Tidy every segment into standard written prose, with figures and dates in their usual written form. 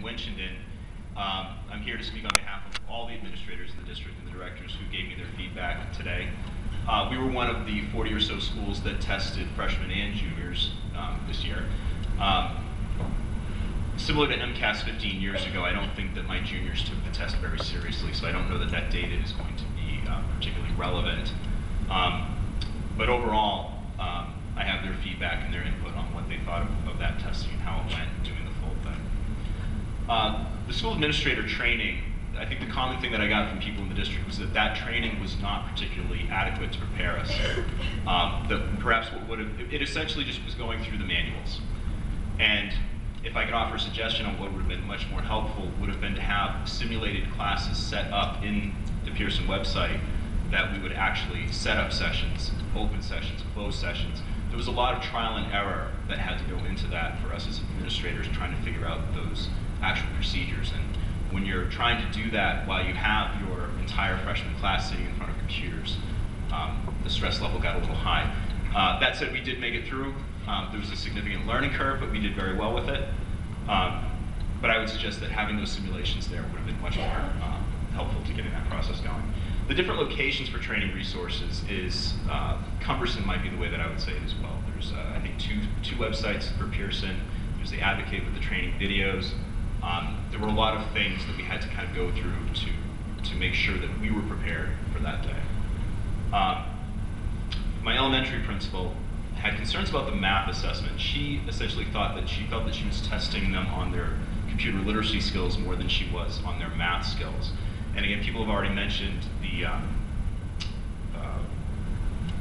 in Winchendon. I'm here to speak on behalf of all the administrators in the district and the directors who gave me their feedback today. We were one of the 40 or so schools that tested freshmen and juniors this year. Similar to MCAS 15 years ago, I don't think that my juniors took the test very seriously, so I don't know that that data is going to be particularly relevant. But overall, I have their feedback and their input on what they thought of that testing and how it went doing the full thing. The school administrator training, I think the common thing that I got from people in the district was that that training was not particularly adequate to prepare us. Perhaps what would have, it essentially just was going through the manuals. And if I could offer a suggestion on what would have been much more helpful, would have been to have simulated classes set up in the Pearson website that we would actually set up sessions, open sessions, closed sessions. There was a lot of trial and error that had to go into that for us as administrators trying to figure out those actual procedures. And when you're trying to do that while you have your entire freshman class sitting in front of computers, the stress level got a little high. That said, we did make it through. There was a significant learning curve, but we did very well with it. But I would suggest that having those simulations there would have been much more helpful to getting that process going. The different locations for training resources is cumbersome, might be the way that I would say it as well. There's, I think, two websites for Pearson. There's the Advocate with the training videos. There were a lot of things that we had to kind of go through to make sure that we were prepared for that day. My elementary principal had concerns about the math assessment. She essentially thought that she felt that she was testing them on their computer literacy skills more than she was on their math skills. And again, people have already mentioned the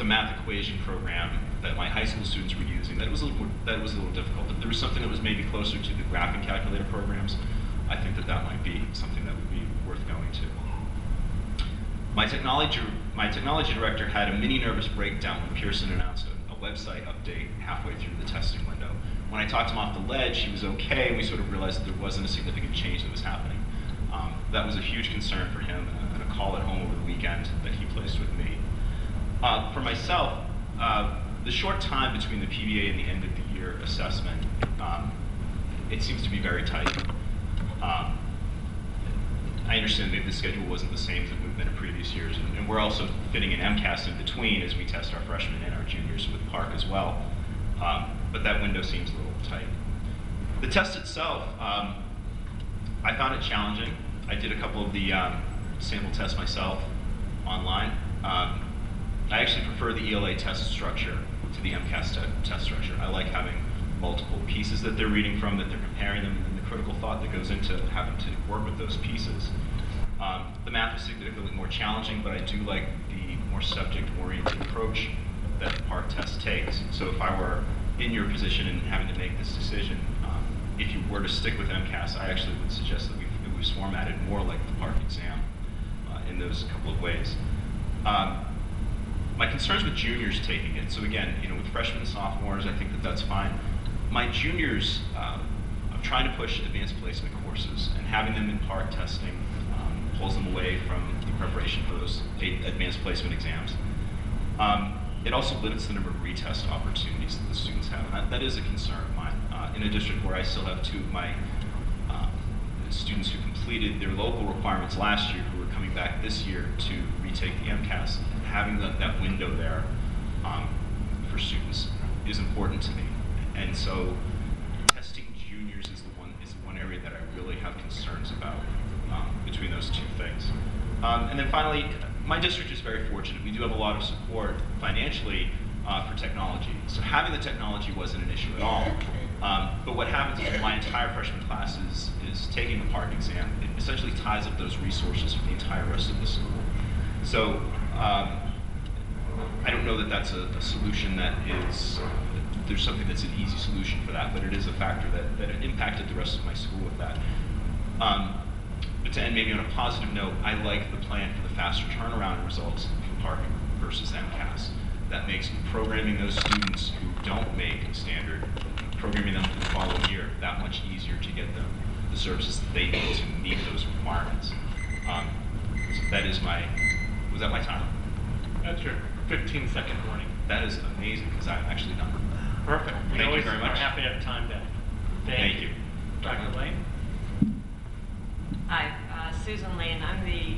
math equation program that my high school students were using. That was a little difficult. If there was something that was maybe closer to the graphing calculator programs, I think that that might be something that would be worth going to. My technology director had a mini nervous breakdown when Pearson announced a website update halfway through the testing window. When I talked him off the ledge, he was okay, and we sort of realized that there wasn't a significant change that was happening. That was a huge concern for him, and a call at home over the weekend that he placed with me. For myself, the short time between the PBA and the end of the year assessment, it seems to be very tight. I understand that the schedule wasn't the same as it would have been in previous years, and we're also fitting an MCAS in between as we test our freshmen and our juniors with PARCC as well. But that window seems a little tight. The test itself, I found it challenging. I did a couple of the sample tests myself online. I actually prefer the ELA test structure to the MCAS test structure. I like having multiple pieces that they're reading from, that they're comparing them, and the critical thought that goes into having to work with those pieces. The math was significantly more challenging, but I do like the more subject-oriented approach that the PARCC test takes. So if I were in your position and having to make this decision, if you were to stick with MCAS, I actually would suggest that it was formatted more like the PARCC exam in those couple of ways. My concerns with juniors taking it, so again, with freshmen and sophomores, I think that that's fine. My juniors, I'm trying to push advanced placement courses, and having them in PARCC testing pulls them away from the preparation for those advanced placement exams. It also limits the number of retest opportunities that the students have, and that is a concern of mine. In a district where I still have two of my students who completed their local requirements last year who are coming back this year to retake the MCAS, having that window there for students is important to me. And so testing juniors is the one area that I really have concerns about between those two things. And then finally, my district is very fortunate. We do have a lot of support financially for technology. So having the technology wasn't an issue at all. But what happens is my entire freshman class is taking the PARCC exam. It essentially ties up those resources for the entire rest of the school. So I don't know that that's a solution that is, there's something that's an easy solution for that, but it is a factor that impacted the rest of my school with that. But to end maybe on a positive note, I like the plan for the faster turnaround results from PARCC versus MCAS. That makes programming those students who don't make standard, programming them for the following year that much easier to get them the services that they need to meet those requirements. So that is was that my time? That's your 15-second warning. That is amazing, because I'm actually done. Perfect. Thank you very much. We're happy to have time back. Thank you. Dr. Lane? Susan Lane. I'm the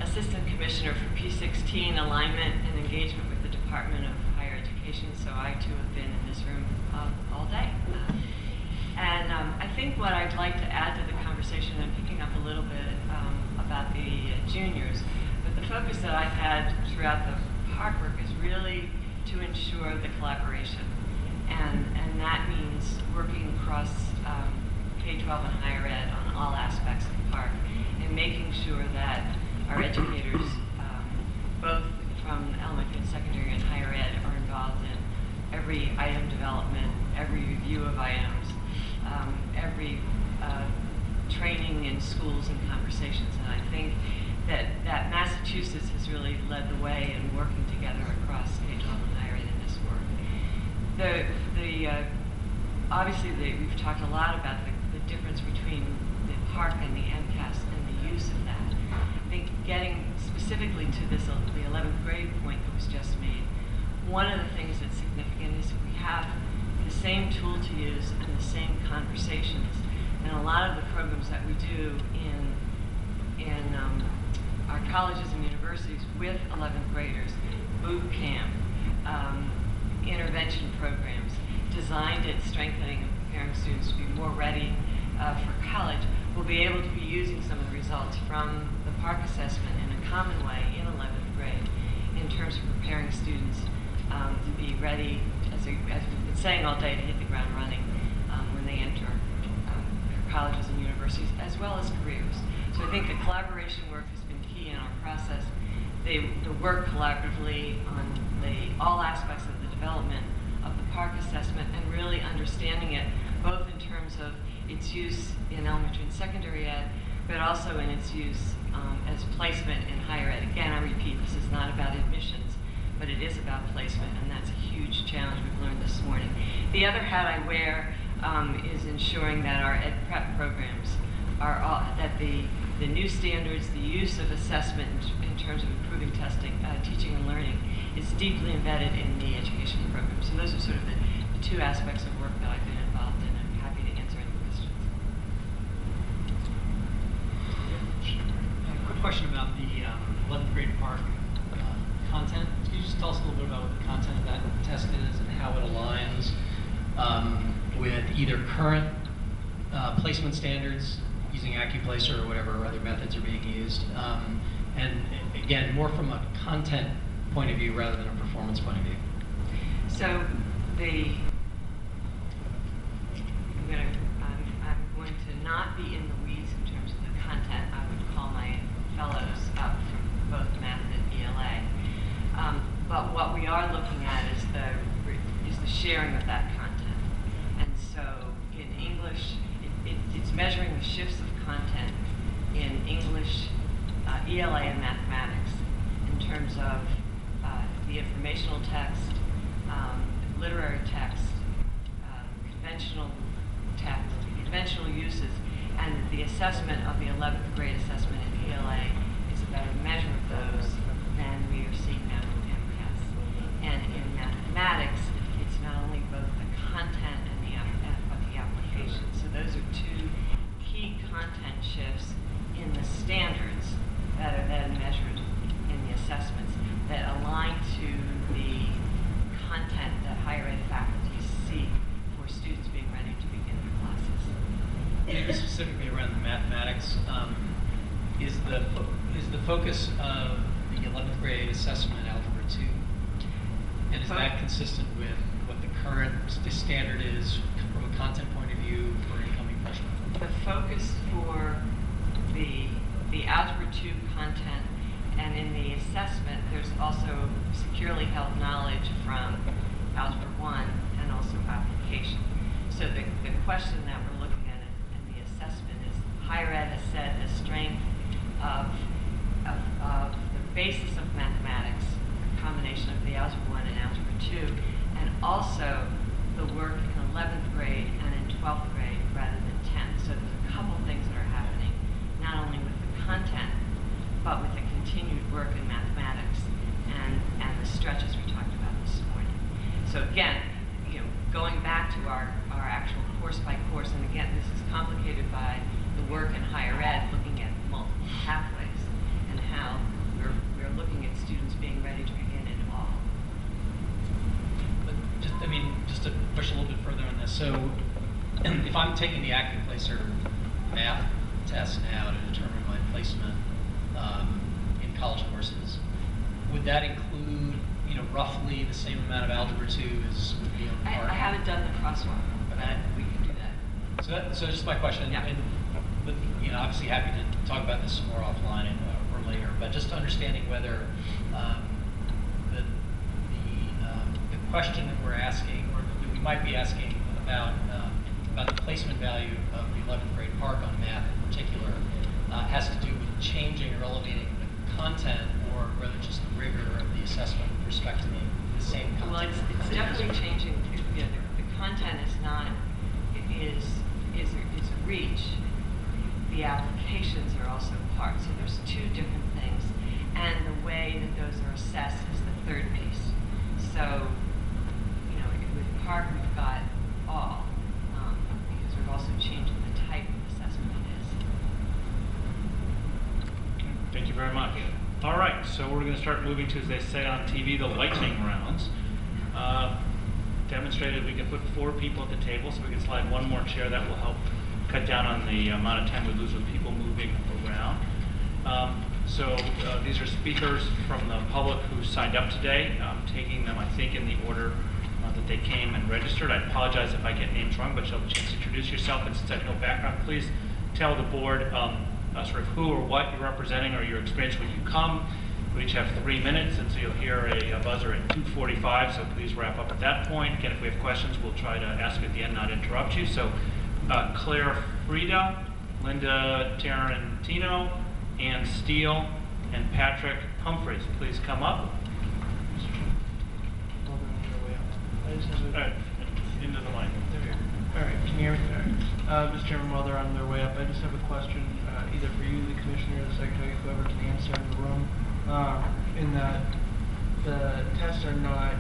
Assistant Commissioner for P16 Alignment and Engagement with the Department of Higher Education, so I too have been in this room all day. I think what I'd like to add to the conversation, and picking up a little bit about the juniors, but the focus that I've had throughout the PARCC work is really to ensure the collaboration. And that means working across K-12 and higher ed on all aspects of the PARCC and making sure that our educators, both from elementary and secondary and higher ed, are involved in every item development, every review of items, every training in schools and conversations. And I think that Massachusetts has really led the way in working together across K-12 and higher ed in this work. Obviously, we've talked a lot about the difference between the PARCC and the MCAS and the use of that. I think getting specifically to the 11th grade point that was just made, one of the things that's significant is we have the same tool to use and the same conversations. And a lot of the programs that we do in our colleges and universities with 11th graders, boot camp, intervention programs, designed at strengthening and preparing students to be more ready for college, will be able to be using some of the results from the PARCC assessment in a common way in 11th grade in terms of preparing students to be ready, as we've been saying all day, to hit the ground running when they enter their colleges and universities, as well as careers. So I think the collaboration work has been key in our process. They work collaboratively on all aspects of the development of the PARCC assessment and really understanding it both in terms of its use in elementary and secondary ed, but also in its use as placement in higher ed. Again, I repeat, this is not about admissions, but it is about placement, and that's a huge challenge we've learned this morning. The other hat I wear is ensuring that our ed prep programs are that the new standards, the use of assessment in terms of improving testing, teaching and learning, is deeply embedded in the education program. So those are sort of the two aspects of work that I've been involved in. I'm happy to answer any questions. A quick question about the 11th grade PARCC content. Can you just tell us a little bit about what the content of that test is and how it aligns with either current placement standards using AccuPlacer or whatever other methods are being used, and again, more from a content point of view rather than a performance point of view? So I'm going to not be in the weeds in terms of the content. I would call my fellows up from both math and ELA. But what we are looking at is the sharing of that content. And so in English, it's measuring the shifts of content in English, ELA, and mathematics in terms of the informational text, literary text, conventional uses, and the assessment of the 11th grade assessment in ELA is a better measure of those than we are seeing now in MCAS. And in mathematics, it's not only both the content and but the application. So those are two key content shifts in the standards that are then measured in the assessments that align to the content that higher ed faculty seek for students being ready to begin their classes. Maybe specifically around the mathematics, is the focus of the 11th grade assessment Algebra 2, and is that consistent with what the current standard is from a content point of view for incoming freshmen? The focus for the Algebra 2 content, and in the assessment, there's also securely held knowledge from Algebra 1 and also application. So the question that we're looking at in the assessment is higher ed has said the strength of the basis of mathematics, a combination of the Algebra 1 and Algebra 2, and also the work in 11th grade and in 12th grade rather than 10th. So there's a couple things that are happening, not only with the content, but with the continued work in mathematics and the stretches we talked about this morning. So again, going back to our actual course by course, and again, this is complicated by the work in higher ed, looking at taking the AccuPlacer math test now to determine my placement in college courses, would that include, roughly the same amount of Algebra 2 as would be on the PARCC? I haven't done the crosswalk, but we can do that. So just my question, Yeah. but obviously happy to talk about this some more offline or later, but just understanding whether the question that we're asking, or that we might be asking about the placement value of the 11th grade PARCC on math in particular, has to do with changing or elevating the content, or whether just the rigor of the assessment with respect to the same content. Well, it's definitely changing. The content is not, is a reach. The applications are also part. So there's two different things. And the way that those are assessed is the third piece. So, with PARCC, we've got all, because we're also changing the type of assessment it is. Thank you very much. All right, so we're going to start moving to, as they say on TV, the lightning rounds. Demonstrated we can put 4 people at the table, so we can slide one more chair. That will help cut down on the amount of time we lose with people moving around. These are speakers from the public who signed up today. I'm taking them, I think, in the order that they came and registered. I apologize if I get names wrong, but you'll have a chance to introduce yourself, and since I have no background, please tell the board sort of who or what you're representing or your experience when you come. We each have 3 minutes, and so you'll hear a buzzer at 2:45, so please wrap up at that point. Again, if we have questions, we'll try to ask at the end, not interrupt you. So Claire Frieda, Linda Tarantino, Ann Steele, and Patrick Humphreys. Please come up. All right, into the mic. All right, can you hear me? All right. Mr. Chairman, while they're on their way up, I just have a question, either for you, the commissioner, the secretary, whoever can answer in the room, in that the tests are not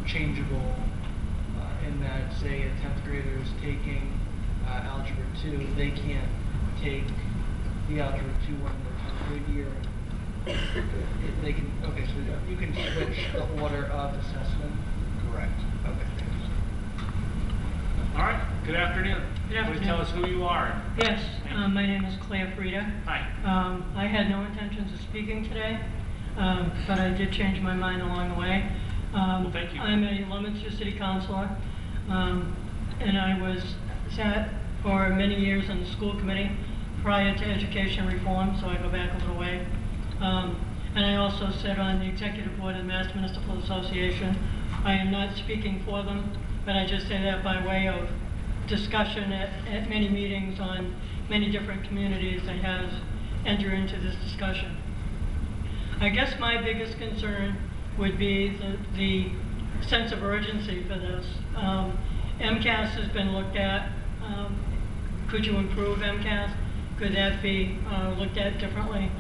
changeable, in that, say, a 10th grader is taking Algebra 2, they can't take the Algebra 2 one in their 10th grade year. They can, okay, so you can switch the order of assessment? Correct. Okay, thanks. All right, good afternoon. Good afternoon. Please tell us who you are. Yes, my name is Claire Frieda. Hi. I had no intentions of speaking today, but I did change my mind along the way. Well, thank you. I'm a Leominster City Councilor, and I sat for many years on the school committee prior to education reform, so I go back a little way. And I also sit on the executive board of the Mass Municipal Association. I am not speaking for them, but I just say that by way of discussion at many meetings on many different communities that has entered into this discussion. I guess my biggest concern would be the sense of urgency for this. MCAS has been looked at. Could you improve MCAS? Could that be looked at differently?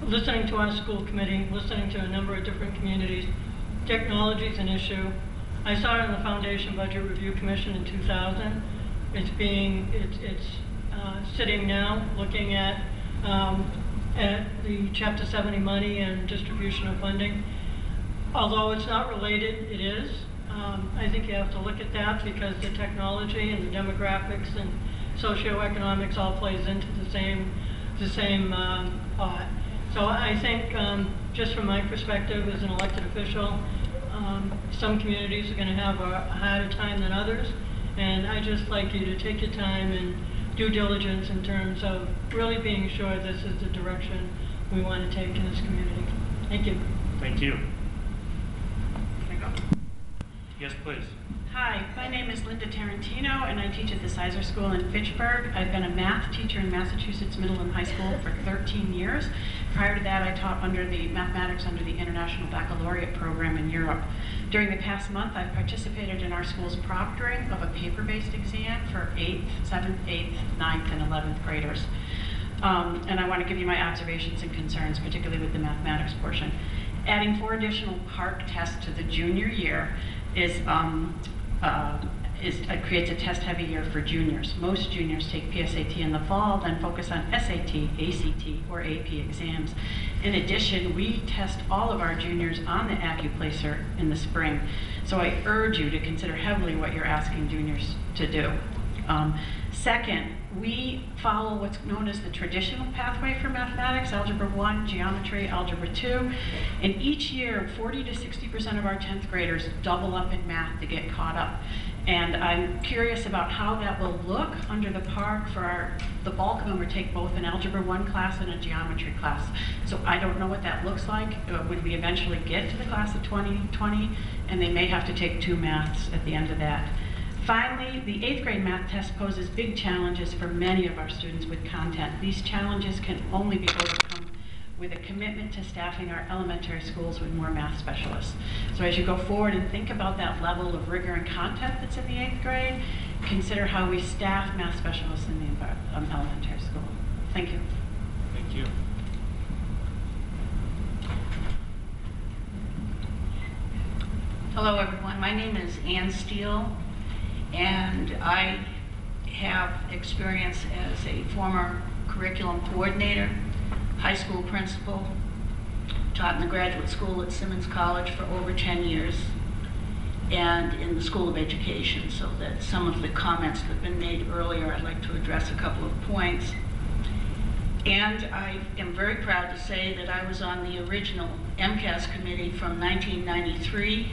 Listening to our school committee, listening to a number of different communities, technology is an issue. I saw it in the Foundation Budget Review Commission in 2000. It's sitting now, looking at the Chapter 70 money and distribution of funding. Although it's not related, it is. I think you have to look at that because the technology and the demographics and socioeconomics all plays into the same pot. So I think, just from my perspective as an elected official, some communities are going to have a harder time than others, and I just like you to take your time and due diligence in terms of really being sure this is the direction we want to take in this community. Thank you. Thank you. Yes, please. Hi, my name is Linda Tarantino, and I teach at the Sizer School in Fitchburg. I've been a math teacher in Massachusetts Middle and High School for 13 years. Prior to that, I taught mathematics under the International Baccalaureate program in Europe. During the past month, I've participated in our school's proctoring of a paper-based exam for 8th, 7th, 8th, 9th, and 11th graders. And I want to give you my observations and concerns, particularly with the mathematics portion. Adding 4 additional PARCC tests to the junior year creates a test-heavy year for juniors. Most juniors take PSAT in the fall, then focus on SAT, ACT, or AP exams. In addition, we test all of our juniors on the AccuPlacer in the spring. So I urge you to consider heavily what you're asking juniors to do. Second, we follow what's known as the traditional pathway for mathematics, Algebra 1, Geometry, Algebra 2. And each year, 40 to 60% of our 10th graders double up in math to get caught up. And I'm curious about how that will look under the PARCC for the bulk of them will take both an Algebra 1 class and a Geometry class. So I don't know what that looks like when we eventually get to the class of 2020, and they may have to take 2 maths at the end of that. Finally, the 8th grade math test poses big challenges for many of our students with content. These challenges can only be overcome with a commitment to staffing our elementary schools with more math specialists. So as you go forward and think about that level of rigor and content that's in the 8th grade, consider how we staff math specialists in the elementary school. Thank you. Thank you. Hello everyone, my name is Ann Steele, and I have experience as a former curriculum coordinator, high school principal, taught in the graduate school at Simmons College for over 10 years, and in the School of Education, so that some of the comments that have been made earlier, I'd like to address a couple of points. And I am very proud to say that I was on the original MCAS committee from 1993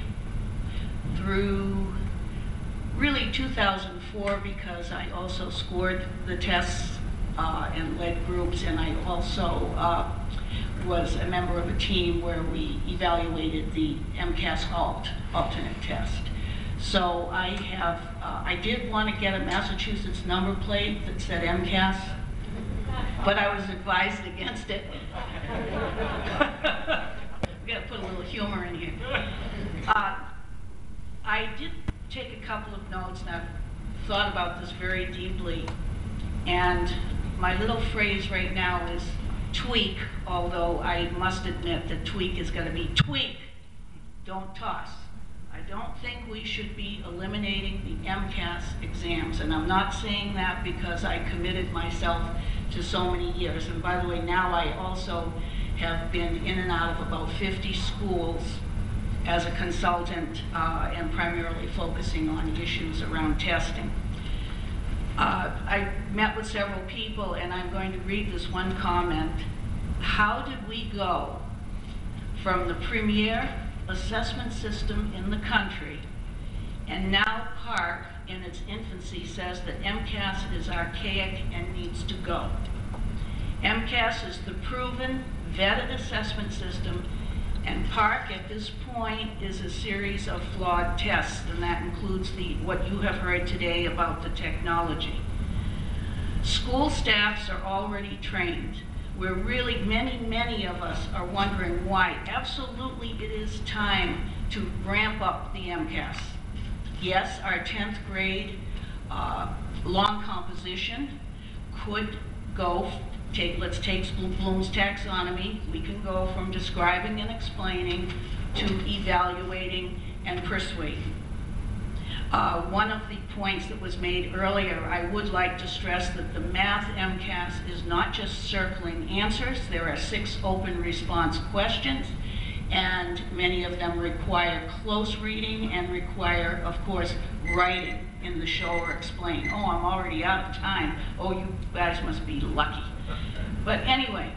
through really 2004, because I also scored the tests and led groups, and I also was a member of a team where we evaluated the MCAS alternate test. So I did want to get a Massachusetts number plate that said MCAS, but I was advised against it. We got to put a little humor in here. I did take a couple of notes, and I've thought about this very deeply, and my little phrase right now is tweak, although I must admit that tweak is going to be tweak, don't toss. I don't think we should be eliminating the MCAS exams, and I'm not saying that because I committed myself to so many years. And by the way, now I also have been in and out of about 50 schools as a consultant and primarily focusing on issues around testing. I met with several people, and I'm going to read this one comment. How did we go from the premier assessment system in the country, and now PARCC in its infancy says that MCAS is archaic and needs to go? MCAS is the proven, vetted assessment system, and PARCC at this point is a series of flawed tests, and that includes what you have heard today about the technology. School staffs are already trained. We're really, many of us are wondering why. Absolutely, it is time to ramp up the MCAS. Yes, our 10th grade long composition could go, let's take Bloom's taxonomy. We can go from describing and explaining to evaluating and persuading. One of the points that was made earlier, I would like to stress that the math MCAS is not just circling answers. There are 6 open response questions, and many of them require close reading and require, of course, writing in the show or explain. Oh, I'm already out of time. Oh, you guys must be lucky. But anyway,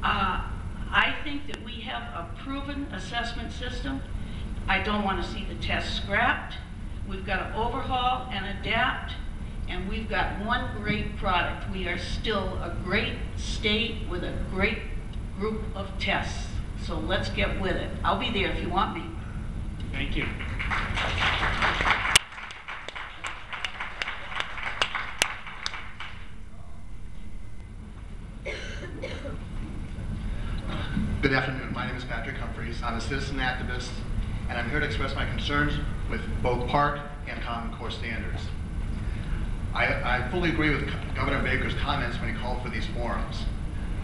I think that we have a proven assessment system. I don't want to see the test scrapped. We've got to overhaul and adapt, and we've got one great product. We are still a great state with a great group of tests. So let's get with it. I'll be there if you want me. Thank you. Good afternoon. My name is Patrick Humphreys. I'm a citizen activist, and I'm here to express my concerns with both PARCC and Common Core standards. I fully agree with Governor Baker's comments when he called for these forums.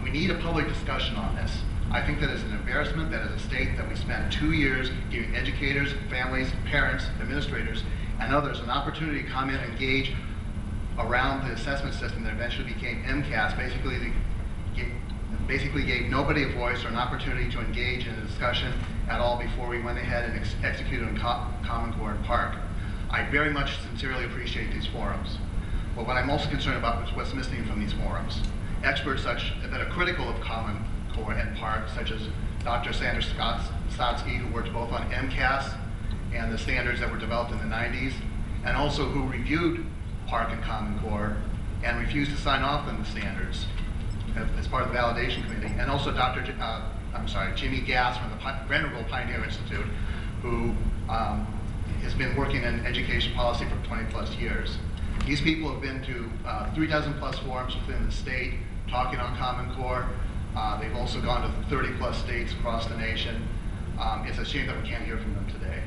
We need a public discussion on this. I think that it's an embarrassment that as a state that we spent 2 years giving educators, families, parents, administrators, and others an opportunity to comment and engage around the assessment system that eventually became MCAS, basically gave nobody a voice or an opportunity to engage in a discussion at all before we went ahead and executed on Common Core and PARCC. I very much sincerely appreciate these forums. But what I'm most concerned about is what's missing from these forums. Experts that are critical of Common Core and PARCC, such as Dr. Sandra Stotsky, who worked both on MCAS and the standards that were developed in the 90s, and also who reviewed PARCC and Common Core and refused to sign off on the standards as part of the validation committee, and also Jimmy Gass from the Venerable Pioneer Institute, who has been working in education policy for 20 plus years. These people have been to 3 dozen plus forums within the state talking on Common Core. They've also gone to 30 plus states across the nation. It's a shame that we can't hear from them today.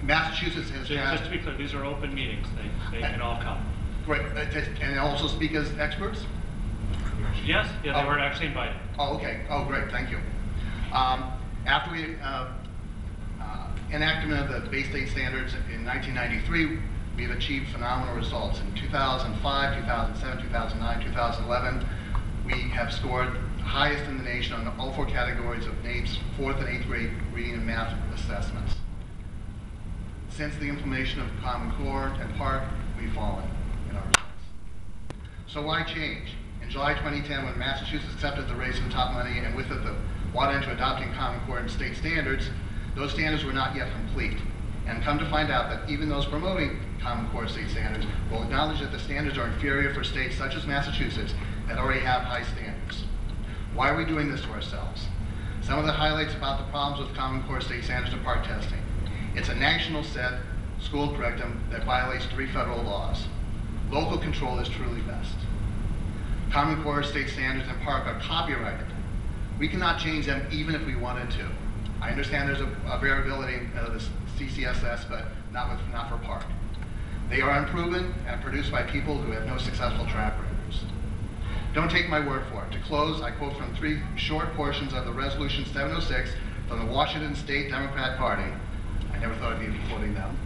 Massachusetts has had... Just to be clear, these are open meetings. They can all come. Great. And they also speak as experts? Yes, yeah, they were actually invited. Oh, okay. Oh, great. Thank you. After we enactment of the Bay State standards in 1993, we've achieved phenomenal results. In 2005, 2007, 2009, 2011, we have scored highest in the nation on all 4 categories of NAEP's 4th and 8th grade reading and math assessments. Since the implementation of Common Core and PARCC, we've fallen in our results. So why change? In July 2010, when Massachusetts accepted the race and top money and with it the water into adopting Common Core and state standards, those standards were not yet complete. And come to find out that even those promoting Common Core state standards will acknowledge that the standards are inferior for states such as Massachusetts that already have high standards. Why are we doing this to ourselves? Some of the highlights about the problems with Common Core state standards and PARCC testing. It's a national set school curriculum that violates 3 federal laws. Local control is truly best. Common Core state standards and PARCC are copyrighted. We cannot change them even if we wanted to. I understand there's a variability in the CCSS, but not for PARCC. They are unproven and produced by people who have no successful track records. Don't take my word for it. To close, I quote from 3 short portions of the Resolution 706 from the Washington State Democrat Party. I never thought I'd be quoting them.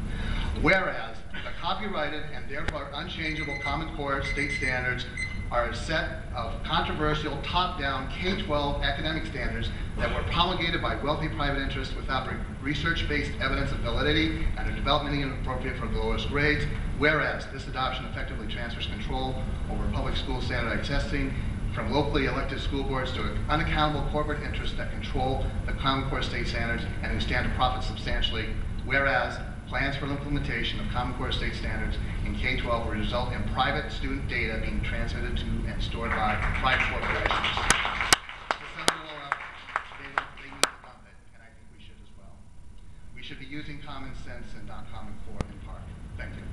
Whereas the copyrighted and therefore unchangeable Common Core state standards are a set of controversial top-down K-12 academic standards that were promulgated by wealthy private interests without research-based evidence of validity and are developmentally inappropriate for the lowest grades, whereas this adoption effectively transfers control over public school standardized testing from locally elected school boards to unaccountable corporate interests that control the Common Core state standards and who stand to profit substantially, whereas plans for the implementation of Common Core state standards in K-12 will result in private student data being transmitted to and stored by private corporations. They need to dump it, and I think we should as well. We should be using common sense and not Common Core and PARCC. Thank you.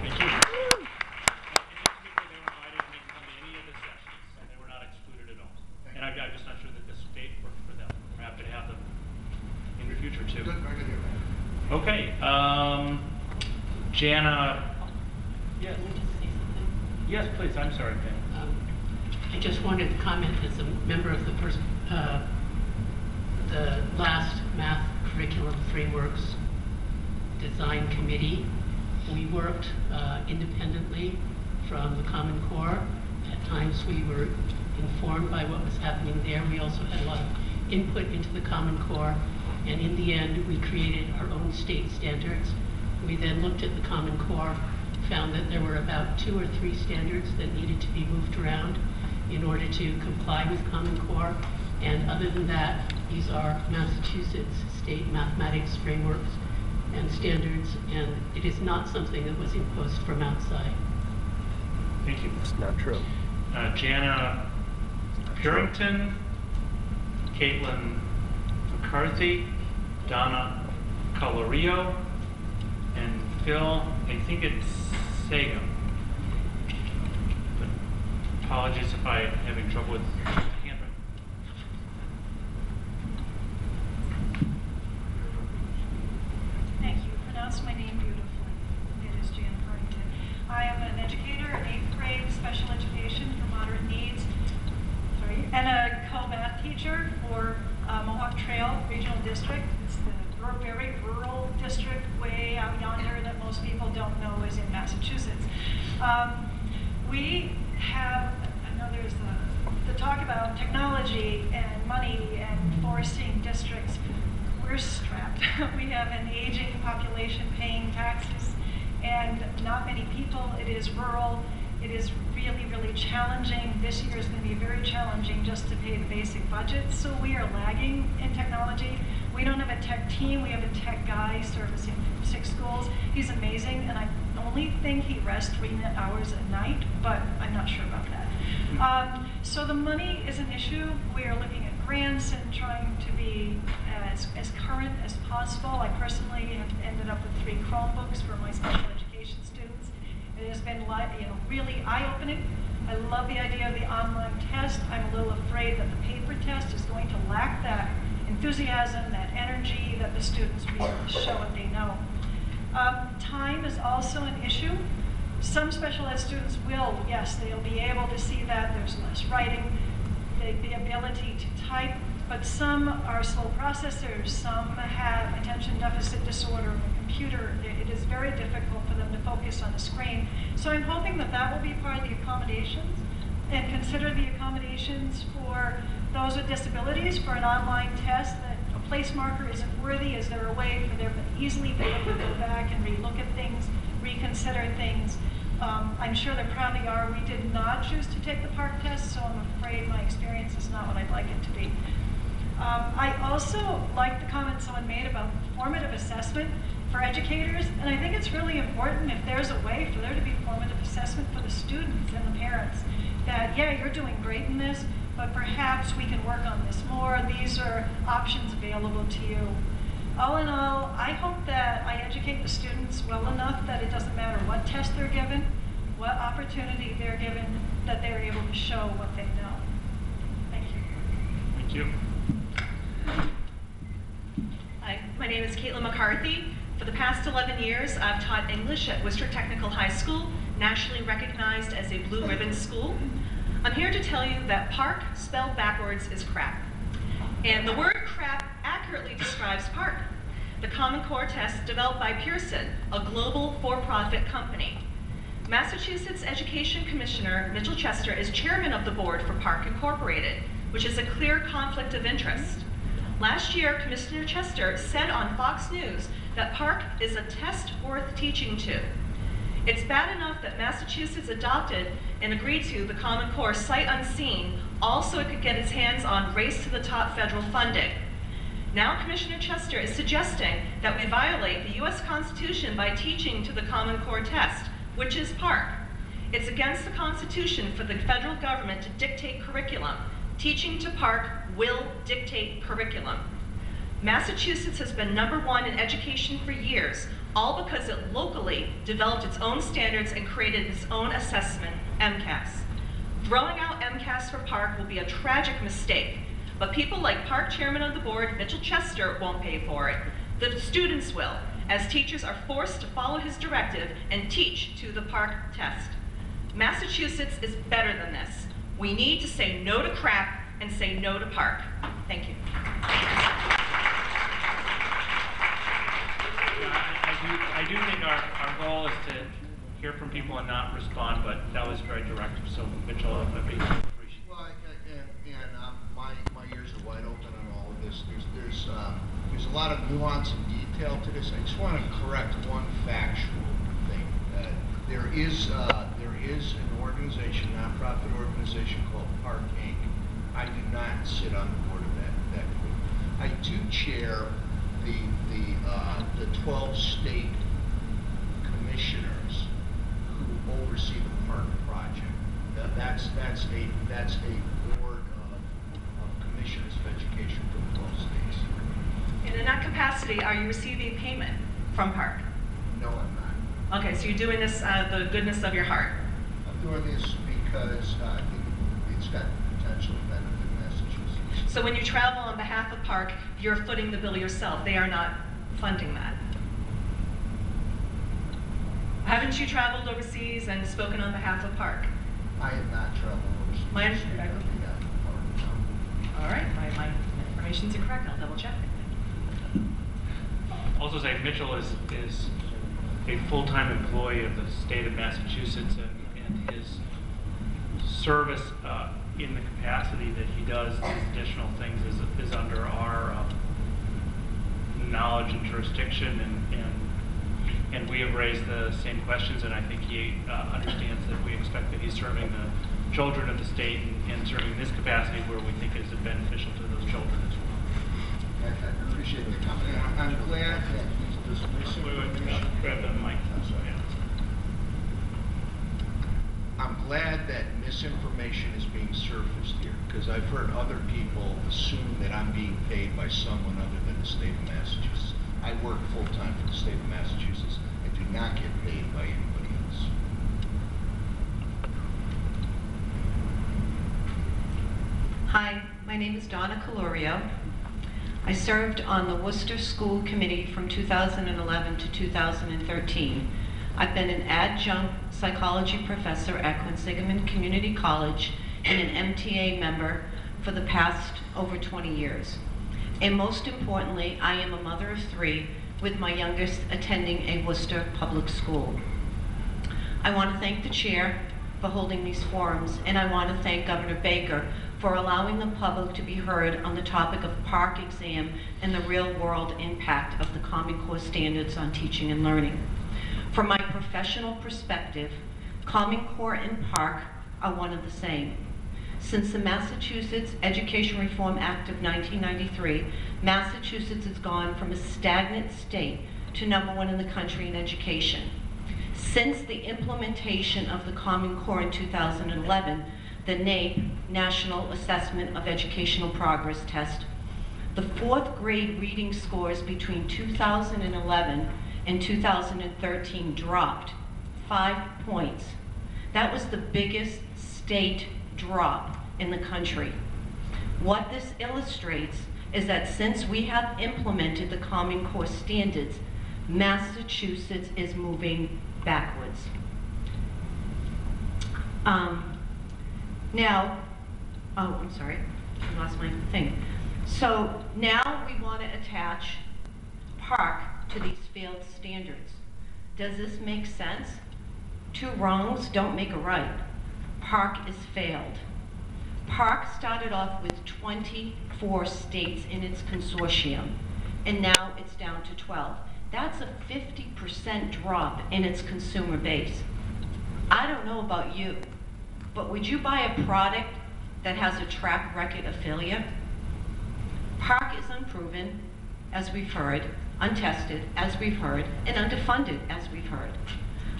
Thank you. And just to be clear, they were invited and they can come to any of the sessions, and they were not excluded at all. And I'm just not sure that the state worked for them. We're happy to have them in the future too. Good, very good here. Okay, Jana. Yes. Can I just say something? Yes, please. I'm sorry, Pam. I just wanted to comment as a member of the last math curriculum frameworks design committee. We worked independently from the Common Core. At times we were informed by what was happening there. We also had a lot of input into the Common Core. And in the end, we created our own state standards. We then looked at the Common Core, found that there were about 2 or 3 standards that needed to be moved around in order to comply with Common Core. And other than that, these are Massachusetts state mathematics frameworks and standards, and it is not something that was imposed from outside. Thank you. It's not true. Jana Purington, Caitlin McCarthy, Donna Colorio, and Phil, I think it's Sago. But apologies if I'm having trouble with handwriting. Thank you. Pronounced my name beautifully. It is Jan Purington. I am an educator in 8th grade special education for moderate needs, and a co-math teacher for Mohawk Trail Regional District. It's the very rural district way out yonder that most people don't know is in Massachusetts. We have, I know there's the talk about technology and money and forcing districts. We're strapped. We have an aging population paying taxes, and not many people. It is rural. It is really, really challenging. This year is going to be very challenging just to pay the basic budget, so we are lagging in technology. We don't have a tech team. We have a tech guy servicing 6 schools. He's amazing, and I only think he rests 3 hours a night, but I'm not sure about that. So the money is an issue. We are looking at grants and trying to be as current as possible. I personally have ended up with 3 Chromebooks for my special education students. It has been really eye-opening. I love the idea of the online test. I'm a little afraid that the paper test is going to lack that enthusiasm, that energy that the students really show what they know. Time is also an issue. Some special ed students will, yes, they'll be able to see that there's less writing, the ability to type, but some are slow processors, some have attention deficit disorder on the computer. It is very difficult for them to focus on the screen. So I'm hoping that that will be part of the accommodations, and consider the accommodations for those with disabilities for an online test, that a place marker isn't worthy. Is there a way for them to easily be able to go back and relook at things, reconsider things? I'm sure there probably are. We did not choose to take the PARCC test, so I'm afraid my experience is not what I'd like it to be. I also like the comment someone made about formative assessment for educators, and I think it's really important if there's a way for there to be formative assessment for the students and the parents, that, yeah, you're doing great in this, but perhaps we can work on this more. These are options available to you. All in all, I hope that I educate the students well enough that it doesn't matter what test they're given, what opportunity they're given, that they're able to show what they know. Thank you. Thank you. Hi, my name is Caitlin McCarthy. For the past 11 years, I've taught English at Worcester Technical High School, nationally recognized as a blue ribbon school. I'm here to tell you that PARCC, spelled backwards, is crap. And the word crap accurately describes PARCC, the Common Core test developed by Pearson, a global for-profit company. Massachusetts Education Commissioner Mitchell Chester is chairman of the board for PARCC Incorporated, which is a clear conflict of interest. Last year, Commissioner Chester said on Fox News that PARCC is a test worth teaching to. It's bad enough that Massachusetts adopted and agreed to the Common Core sight unseen, also it could get its hands on race to the top federal funding. Now Commissioner Chester is suggesting that we violate the US Constitution by teaching to the Common Core test, which is PARCC. It's against the Constitution for the federal government to dictate curriculum. Teaching to PARCC will dictate curriculum. Massachusetts has been #1 in education for years, all because it locally developed its own standards and created its own assessment, MCAS. Throwing out MCAS for PARCC will be a tragic mistake, but people like PARCC chairman of the board, Mitchell Chester, won't pay for it. The students will, as teachers are forced to follow his directive and teach to the PARCC test. Massachusetts is better than this. We need to say no to crap and say no to PARCC. Thank you. I do think our goal is to hear from people and not respond, but that was very direct. So Mitchell, I'd be appreciative. Well, my ears are wide open on all of this. There's a lot of nuance and detail to this. I just want to correct one factual thing. There is an organization, nonprofit organization called PARCC Inc. I do not sit on the board of that group. I do chair the 12 state commissioners who oversee the PARCC project. That's a board of commissioners of education from 12 states. And in that capacity, are you receiving payment from PARCC? No, I'm not. Okay, so you're doing this out of the goodness of your heart. I'm doing this because it's got potential to benefit Massachusetts. So when you travel on behalf of PARCC, you're footing the bill yourself. They are not funding that. Haven't you traveled overseas and spoken on behalf of PARCC? I have not traveled overseas. My- All right, my information's incorrect. I'll double check. Also say Mitchell is a full-time employee of the state of Massachusetts, and his service in the capacity that he does these additional things is under our knowledge and jurisdiction, and we have raised the same questions, and I think he understands that we expect that he's serving the children of the state and serving in this capacity where we think is beneficial to those children as well. I appreciate the comment. I'm glad that this misinformation. Grab the mic. I'm sorry. Yeah. I'm glad that misinformation is being surfaced here, because I've heard other people assume that I'm being paid by someone other than the state of Massachusetts. I work full-time for the state of Massachusetts. I do not get paid by anybody else. Hi, my name is Donna Calorio. I served on the Worcester School Committee from 2011 to 2013. I've been an adjunct psychology professor at Quinsigamond Community College and an MTA member for the past over 20 years. And most importantly, I am a mother of 3 with my youngest attending a Worcester public school. I want to thank the chair for holding these forums, and I want to thank Governor Baker for allowing the public to be heard on the topic of PARCC exam and the real-world impact of the Common Core standards on teaching and learning. From my professional perspective, Common Core and PARCC are one of the same. Since the Massachusetts Education Reform Act of 1993, Massachusetts has gone from a stagnant state to #1 in the country in education. Since the implementation of the Common Core in 2011, the NAEP, National Assessment of Educational Progress Test, the 4th grade reading scores between 2011 and 2013 dropped 5 points. That was the biggest state drop in the country. What this illustrates is that since we have implemented the Common Core standards, Massachusetts is moving backwards. I'm sorry, I lost my thing. So now we want to attach PARCC to these failed standards. Does this make sense? 2 wrongs don't make a right. PARCC is failed. PARCC started off with 24 states in its consortium, and now it's down to 12. That's a 50% drop in its consumer base. I don't know about you, but would you buy a product that has a track record of failure? PARCC is unproven, as we've heard, untested, as we've heard, and underfunded, as we've heard.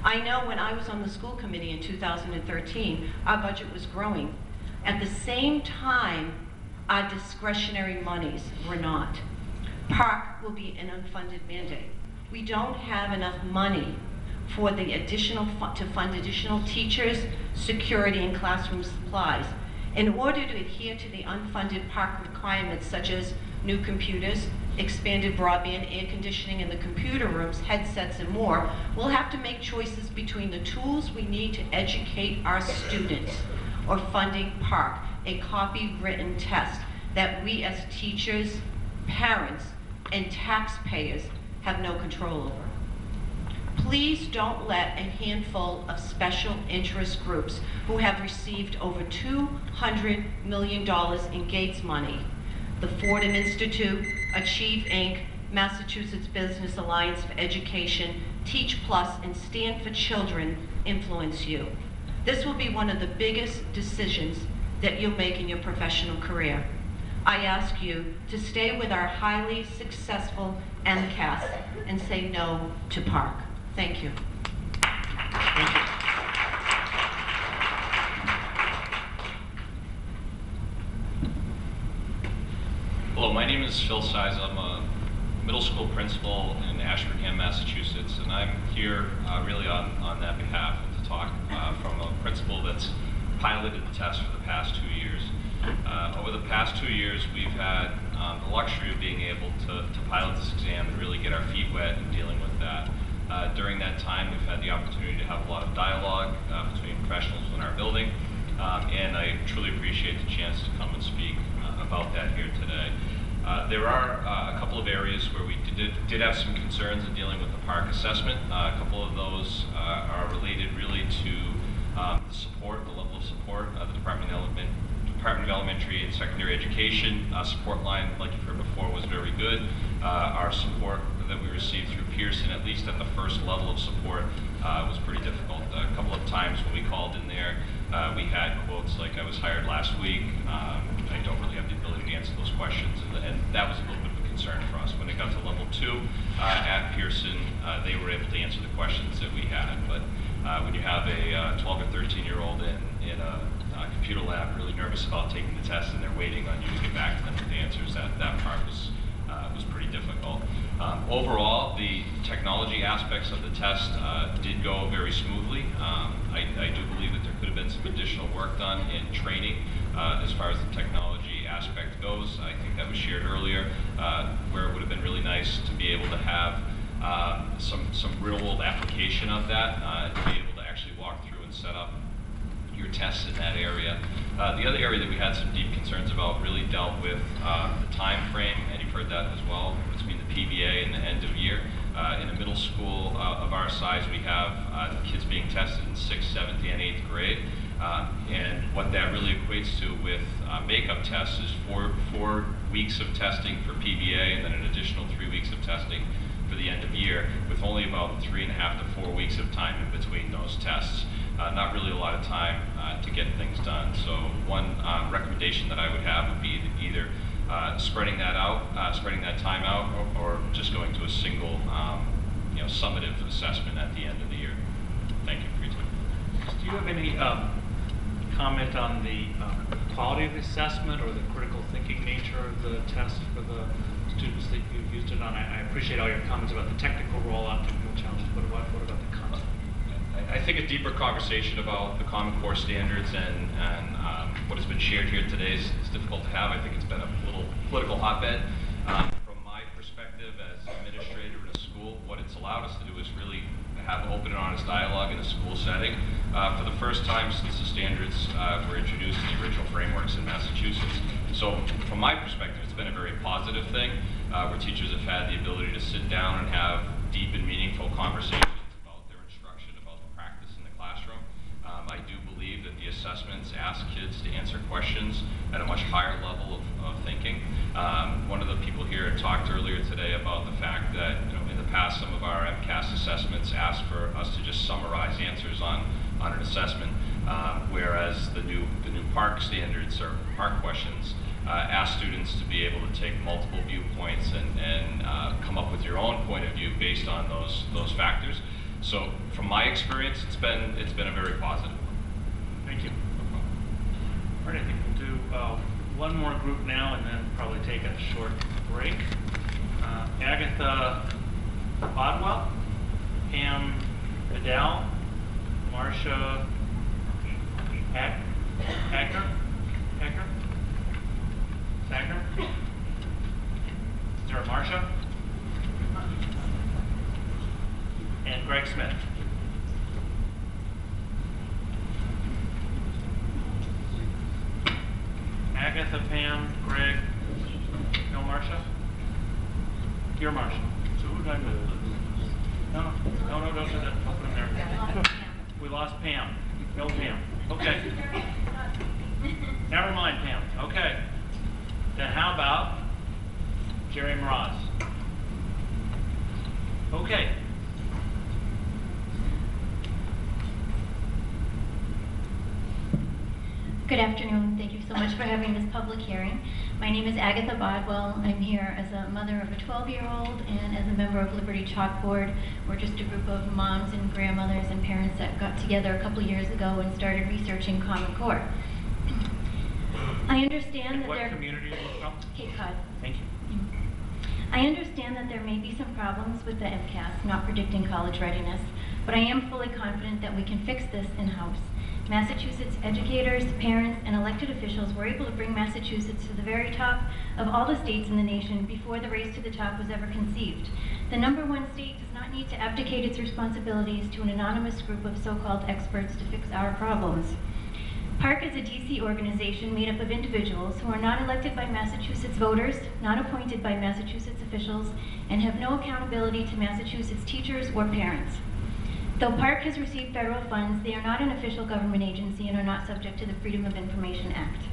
I know when I was on the school committee in 2013, our budget was growing. At the same time, our discretionary monies were not. PARCC will be an unfunded mandate. We don't have enough money for the to fund additional teachers, security, and classroom supplies. In order to adhere to the unfunded PARCC requirements such as new computers, expanded broadband, air conditioning in the computer rooms, headsets, and more, we'll have to make choices between the tools we need to educate our students or funding PARCC, a copywritten test that we as teachers, parents, and taxpayers have no control over. Please don't let a handful of special interest groups who have received over $200 million in Gates money, the Fordham Institute, Achieve Inc., Massachusetts Business Alliance for Education, Teach Plus, and Stand for Children, influence you. This will be one of the biggest decisions that you'll make in your professional career. I ask you to stay with our highly successful MCAS and say no to PARCC. Thank you. Thank you. Hello, my name is Phil Size. I'm a middle school principal in Ashburnham, Massachusetts, and I'm here really on that behalf and to talk from a principal that's piloted the test for the past 2 years. Over the past 2 years, we've had the luxury of being able to pilot this exam and really get our feet wet in dealing with that. During that time, we've had the opportunity to have a lot of dialogue between professionals in our building, and I truly appreciate the chance to come and speak about that here today. There are a couple of areas where we did have some concerns in dealing with the PARCC assessment. A couple of those are related really to the support, the level of support. The Department of Elementary and Secondary Education support line, like you've heard before, was very good. Our support that we received through Pearson, at least at the first level of support, was pretty difficult. A couple of times when we called in there, we had quotes like, "I was hired last week, I don't really have the ability to answer those questions," and that was a little bit of a concern for us. When it got to level 2 at Pearson, they were able to answer the questions that we had. But when you have a 12 or 13-year-old in a computer lab really nervous about taking the test and they're waiting on you to get back to them with the answers, that part was pretty difficult. Overall, the technology aspects of the test did go very smoothly. I do believe that there could have been some additional work done in training as far as the technology aspect goes. I think that was shared earlier, where it would have been really nice to be able to have some real-world application of that, to be able to actually walk through and set up your tests in that area. The other area that we had some deep concerns about really dealt with the time frame, and you've heard that as well, between the PBA and the end of year. In a middle school of our size, we have kids being tested in 6th, 7th, and 8th grade. And what that really equates to with makeup tests is four weeks of testing for PBA and then an additional 3 weeks of testing for the end of year, with only about 3.5 to 4 weeks of time in between those tests. Not really a lot of time to get things done. So one recommendation that I would have would be either spreading that time out, or just going to a single, summative assessment at the end of the year. Thank you for your time. Do you have any comment on the quality of the assessment or the critical thinking nature of the test for the students that you've used it on? I appreciate all your comments about the technical rollout, technical challenges, but what about the content? I think a deeper conversation about the Common Core standards and what has been shared here today is difficult to have. I think it's been a little political hotbed. From my perspective as an administrator in a school, what it's allowed us to do is really have open and honest dialogue in a school setting. For the first time since the standards were introduced in the original frameworks in Massachusetts. So from my perspective, it's been a very positive thing, where teachers have had the ability to sit down and have deep and meaningful conversations about their instruction, about the practice in the classroom. I do believe that the assessments ask kids to answer questions at a much higher level of thinking. One of the people here talked earlier today about the fact that in the past some of our MCAS assessments asked for us to just summarize answers on an assessment, whereas the new PARCC standards or PARCC questions ask students to be able to take multiple viewpoints and come up with your own point of view based on those factors. So from my experience, it's been a very positive one. Thank you. All right, I think we'll do one more group now and then probably take a short break. Agatha Bodwell, Pam Vidal, Marcia Packer? Sagner? Is there a Marcia? And Greg Smith. Agatha, Pam, Greg, no Marcia? You're Marcia. So who did I move? No, don't do that. I'll put him there. We lost Pam. No Pam. Okay. Never mind, Pam. Okay. Then how about Jerry Mraz? Okay. Good afternoon. Thank you so much for having this public hearing. My name is Agatha Bodwell. I'm here as a mother of a 12-year-old and as a member of Liberty Chalkboard. We're just a group of moms and grandmothers and parents that got together a couple years ago and started researching Common Core. I understand that what community are you from? Cape Cod. Thank you. I understand that there may be some problems with the MCAS not predicting college readiness, but I am fully confident that we can fix this in-house. Massachusetts educators, parents, and elected officials were able to bring Massachusetts to the very top of all the states in the nation before the race to the top was ever conceived. The #1 state does not need to abdicate its responsibilities to an anonymous group of so-called experts to fix our problems. PARCC is a DC organization made up of individuals who are not elected by Massachusetts voters, not appointed by Massachusetts officials, and have no accountability to Massachusetts teachers or parents. Though PARCC has received federal funds, they are not an official government agency and are not subject to the Freedom of Information Act.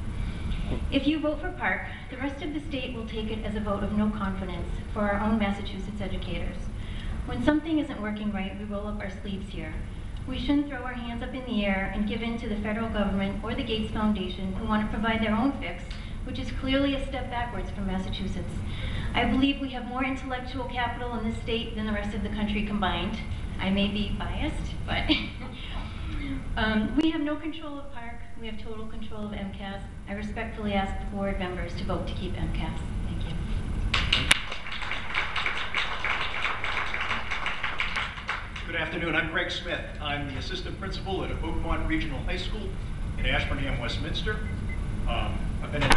If you vote for PARCC, the rest of the state will take it as a vote of no confidence for our own Massachusetts educators. When something isn't working right, we roll up our sleeves here. We shouldn't throw our hands up in the air and give in to the federal government or the Gates Foundation, who want to provide their own fix, which is clearly a step backwards for Massachusetts. I believe we have more intellectual capital in this state than the rest of the country combined. I may be biased, but we have no control of PARCC. We have total control of MCAS. I respectfully ask the board members to vote to keep MCAS. Thank you. Good afternoon. I'm Greg Smith. I'm the assistant principal at Oakmont Regional High School in Ashburnham, Westminster. I've been in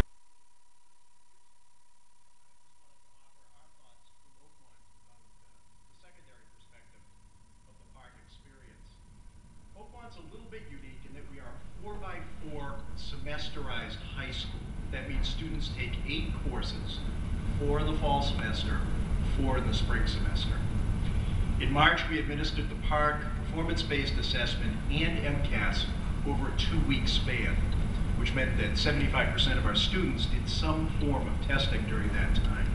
Oakmont's a little bit unique in that we are a 4x4 semesterized high school. That means students take 8 courses, 4 in the fall semester, 4 in the spring semester. In March, we administered the PARCC, performance-based assessment, and MCAS over a 2-week span, which meant that 75% of our students did some form of testing during that time.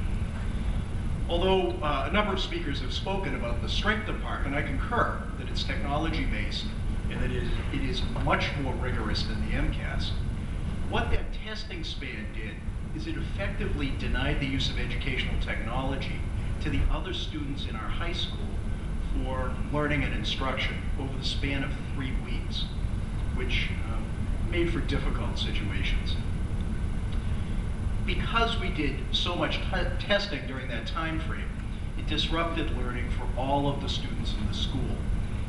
Although a number of speakers have spoken about the strength of PARCC, and I concur that it's technology-based and that it is much more rigorous than the MCAS, what that testing span did is it effectively denied the use of educational technology to the other students in our high school for learning and instruction over the span of 3 weeks, which made for difficult situations. Because we did so much testing during that time frame, it disrupted learning for all of the students in the school.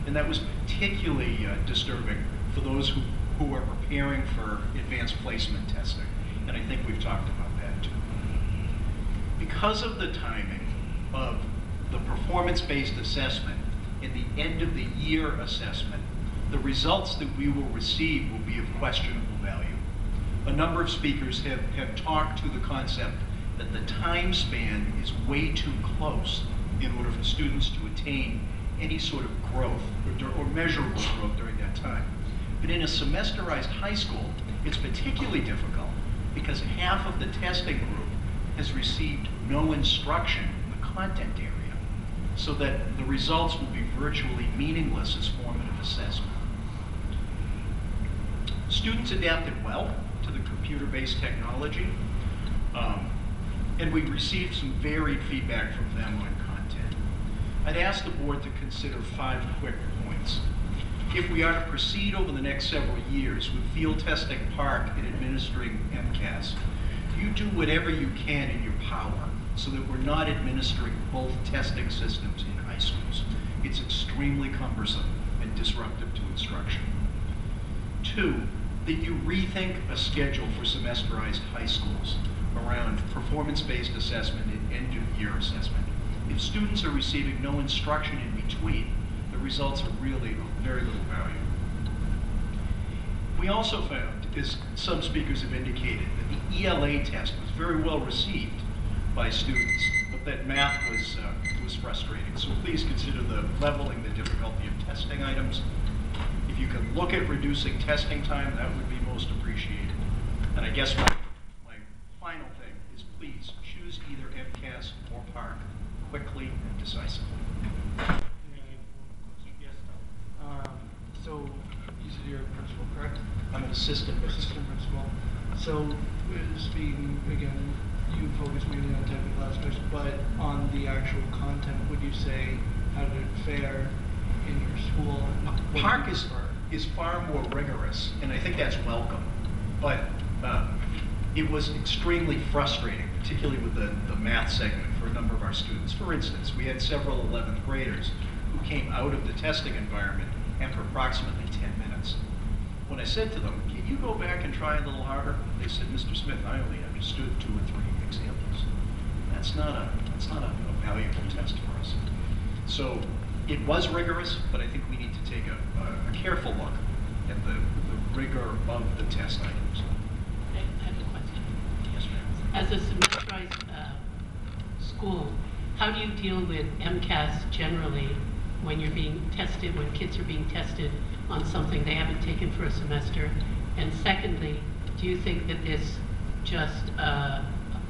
And that was particularly disturbing for those who are preparing for advanced placement testing. And I think we've talked about that too. Because of the timing of the performance-based assessment and the end of the year assessment, the results that we will receive will be of questionable value. A number of speakers have talked to the concept that the time span is way too close in order for students to attain any sort of growth or measurable growth during that time. But in a semesterized high school, it's particularly difficult because half of the testing group has received no instruction in the content area, so that the results will be virtually meaningless as formative assessment. Students adapted well to the computer-based technology, and we received some varied feedback from them on content. I'd ask the board to consider 5 quick points. If we are to proceed over the next several years with field testing PARCC and administering MCAS, you do whatever you can in your power so that we're not administering both testing systems in high schools. It's extremely cumbersome and disruptive to instruction. 2, that you rethink a schedule for semesterized high schools around performance-based assessment and end-of-year assessment. If students are receiving no instruction in between, the results are really of very little value. We also found, as some speakers have indicated, that the ELA test was very well received by students, but that math was frustrating. So please consider the leveling the difficulty of testing items. If you can look at reducing testing time, that would be most appreciated. And I guess my final thing is please choose either MCAS or PARCC quickly and decisively. So you said you're a principal, correct? I'm an assistant principal. So speaking again, you focus mainly on technical aspects, but on the actual content, would you say how did it fare in your school? PARCC is far more rigorous, and I think that's welcome. But it was extremely frustrating, particularly with the math segment for a number of our students. For instance, we had several 11th graders who came out of the testing environment after approximately 10 minutes. When I said to them, can you go back and try a little harder? They said, Mr. Smith, I only understood 2 or 3 examples. That's not a valuable test for us. So it was rigorous, but I think we need to take a careful look at the rigor of the test items. I have a question. Yes, ma'am. As a semesterized school, how do you deal with MCAS generally when you're being tested, when kids are being tested on something they haven't taken for a semester? And secondly, do you think that this just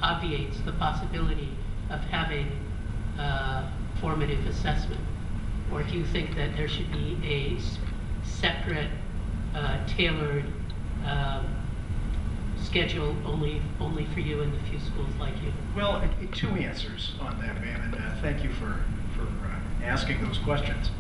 obviates the possibility of having formative assessment? Or do you think that there should be a separate, tailored schedule only for you and the few schools like you? Well, two answers on that, ma'am, and thank you for asking those questions.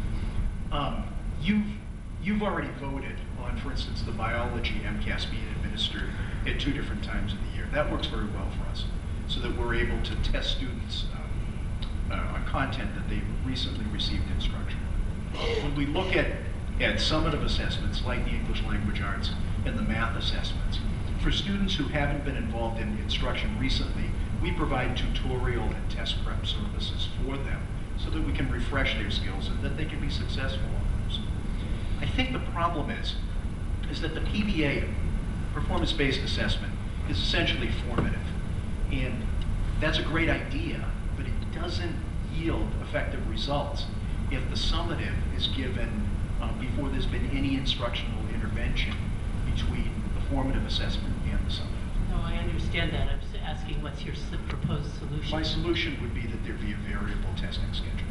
You've already voted on, for instance, the biology MCAS being administered at 2 different times of the year. That works very well for us, so that we're able to test students on content that they've recently received instruction. When we look at summative assessments like the English Language Arts and the math assessments, for students who haven't been involved in instruction recently, we provide tutorial and test prep services for them so that we can refresh their skills and that they can be successful on those. I think the problem is that the PBA, performance-based assessment, is essentially formative. And that's a great idea, but it doesn't yield effective results if the summative is given before there's been any instructional intervention between the formative assessment and the summative. No, I understand that. I'm just asking what's your proposed solution? My solution would be that there be a variable testing schedule.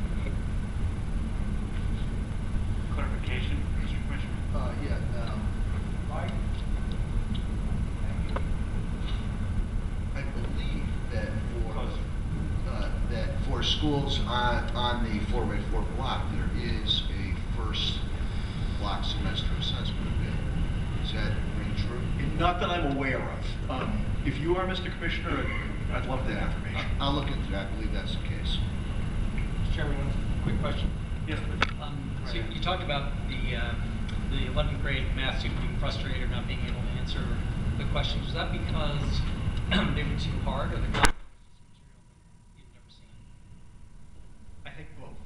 Clarification, Mr. Commissioner? I believe that for schools on the 4x4 block, there is a first block semester assessment available. Is that ring true? Not that I'm aware of. If you are, Mr. Commissioner, I'd love that information. I'll look into that. I believe that's the case. Mr. Chairman, one quick question. Yes, please. So you talked about the 11th grade math student being frustrated or not being able to answer the questions. Was that because they were too hard, or the content you'd never seen? I think both,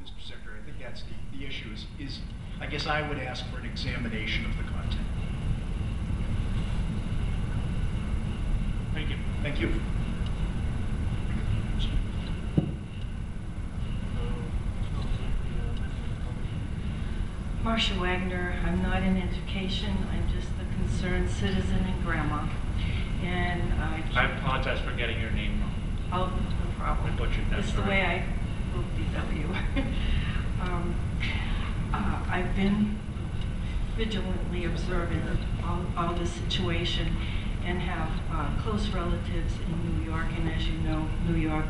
Mr. Secretary. I think that's the issue is I guess I would ask for an examination of the content. Thank you. Thank you. Marcia Wagner. I'm not in education. I'm just a concerned citizen and grandma. And I apologize for getting your name wrong. Oh, no problem. I butchered that. It's the way I wrote DW. I've been vigilantly observing all this situation and have close relatives in New York. And as you know, New York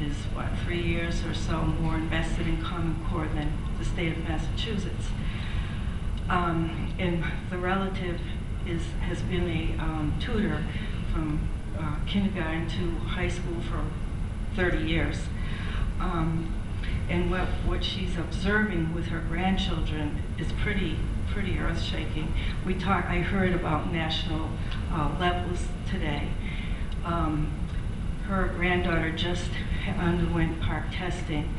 is, 3 years or so more invested in Common Core than the state of Massachusetts. And the relative has been a tutor from kindergarten to high school for 30 years. And what she's observing with her grandchildren is pretty earth-shaking. I heard about national levels today. Her granddaughter just underwent PARCC testing.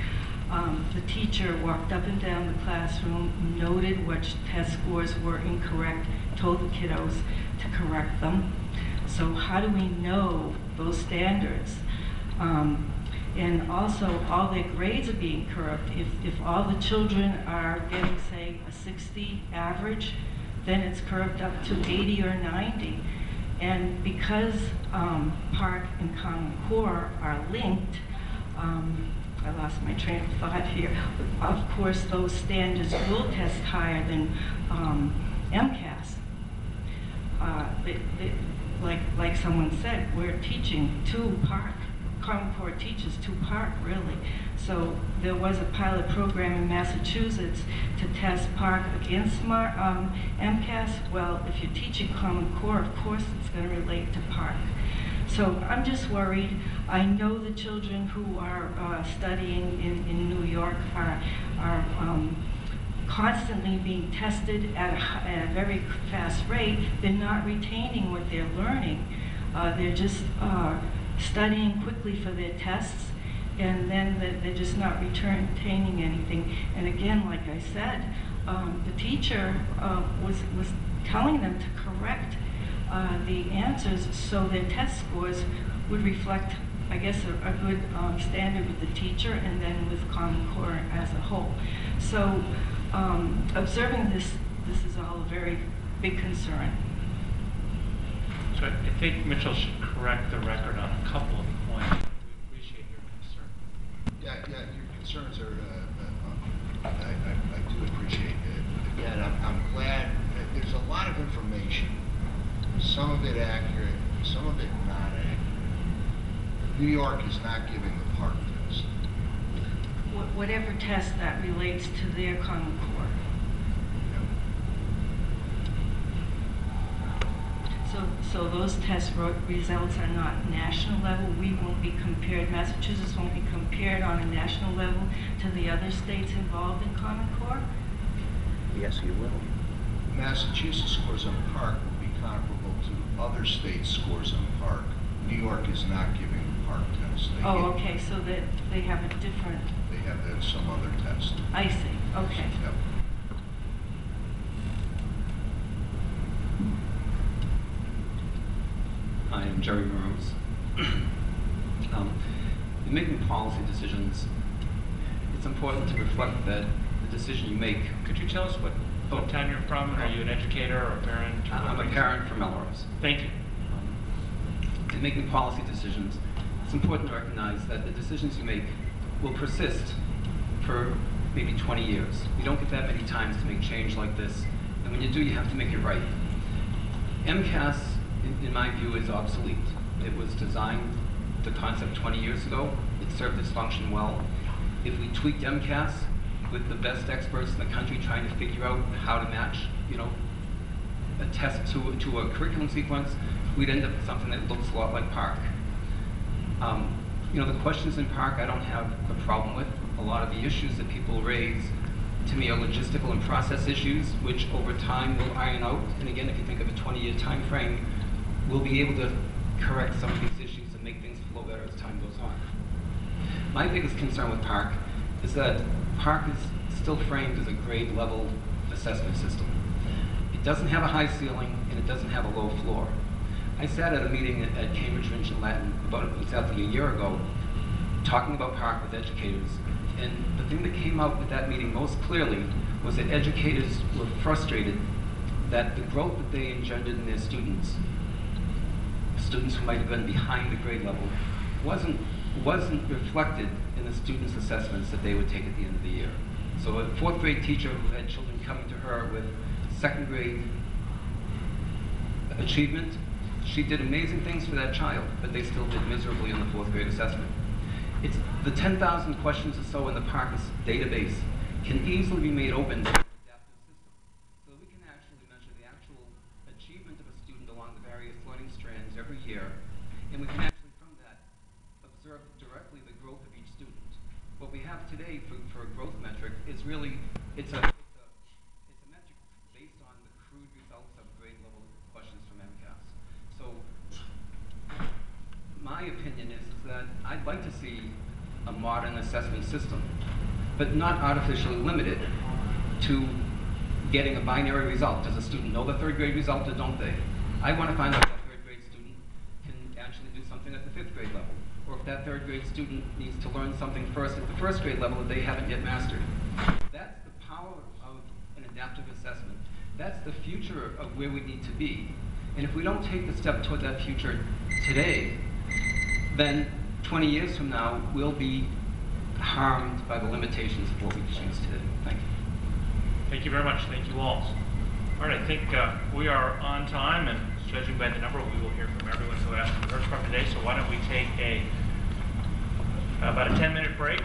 The teacher walked up and down the classroom, noted which test scores were incorrect, told the kiddos to correct them. So how do we know those standards? And also, all their grades are being curved. If all the children are getting, say, a 60 average, then it's curved up to 80 or 90. And because PARCC and Common Core are linked, I lost my train of thought here. Of course, those standards will test higher than MCAS. Like someone said, we're teaching to PARCC. Common Core teaches to PARCC, really. So there was a pilot program in Massachusetts to test PARCC against MCAS. Well, if you're teaching Common Core, of course it's going to relate to PARCC. So I'm just worried. I know the children who are studying in New York are constantly being tested at a very fast rate. They're not retaining what they're learning. They're just studying quickly for their tests, and then they're just not retaining anything. And again, like I said, the teacher was telling them to correct the answers so their test scores would reflect, I guess, a good standard with the teacher and then with Common Core as a whole. So observing this is all a very big concern. So I think Mitchell should correct the record on a couple of points. We appreciate your concern. Yeah, your concerns are, I do appreciate it. Again, I'm glad, there's a lot of information, some of it accurate, some of it not accurate. New York is not giving the PARCC test. Whatever test that relates to their Common Core. So those test results are not national level. We won't be compared, Massachusetts won't be compared on a national level to the other states involved in Common Core? Yes, you will. Massachusetts scores on PARCC will be comparable to other states' scores on PARCC. New York is not giving the PARCC test. Okay, so that they have a different... They have some other test. I see, okay. Yep. Hi, I'm Jerry Burrows. In making policy decisions, it's important to reflect that the decision you make... Could you tell us what town you're from? Are you an educator or a parent? Or I'm a parent from Melrose. Thank you. In making policy decisions, it's important to recognize that the decisions you make will persist for maybe 20 years. You don't get that many times to make change like this, and when you do, you have to make it right. MCAS, in my view, is obsolete. It was designed, the concept 20 years ago. It served its function well. If we tweaked MCAS with the best experts in the country trying to figure out how to match, a test to a curriculum sequence, we'd end up with something that looks a lot like PARCC. The questions in PARCC I don't have a problem with. A lot of the issues that people raise, to me, are logistical and process issues, which over time will iron out. And again, if you think of a 20-year time frame, we'll be able to correct some of these issues and make things flow better as time goes on. My biggest concern with PARCC is that PARCC is still framed as a grade level assessment system. It doesn't have a high ceiling and it doesn't have a low floor. I sat at a meeting at Cambridge Ridge and Latin about exactly a year ago, talking about PARCC with educators, and the thing that came out with that meeting most clearly was that educators were frustrated that the growth that they engendered in their students who might have been behind the grade level, wasn't reflected in the students' assessments that they would take at the end of the year. So a fourth grade teacher who had children coming to her with second grade achievement, she did amazing things for that child, but they still did miserably in the fourth grade assessment. It's the 10,000 questions or so in the PARCC database can easily be made open to an adaptive system. So we can actually measure the actual achievement of a student along the various learning strands every year, and we can actually from that observe directly the growth of each student. What we have today for a growth metric is really, it's a metric based on the crude results of grade level questions from MCAS. So my opinion is that I'd like to see a modern assessment system, but not artificially limited to getting a binary result. Does a student know the third grade result or don't they? I want to find out if that third grade student can actually do something at the fifth grade level, or if that third grade student needs to learn something first at the first grade level that they haven't yet mastered. That's the power of an adaptive assessment. That's the future of where we need to be. And if we don't take the step toward that future today, then 20 years from now, we'll be harmed by the limitations of what we choose today. Thank you. Thank you very much. Thank you all. All right, I think we are on time, and judging by the number, we will hear from everyone who asked to be heard from today. So why don't we take about a 10-minute break,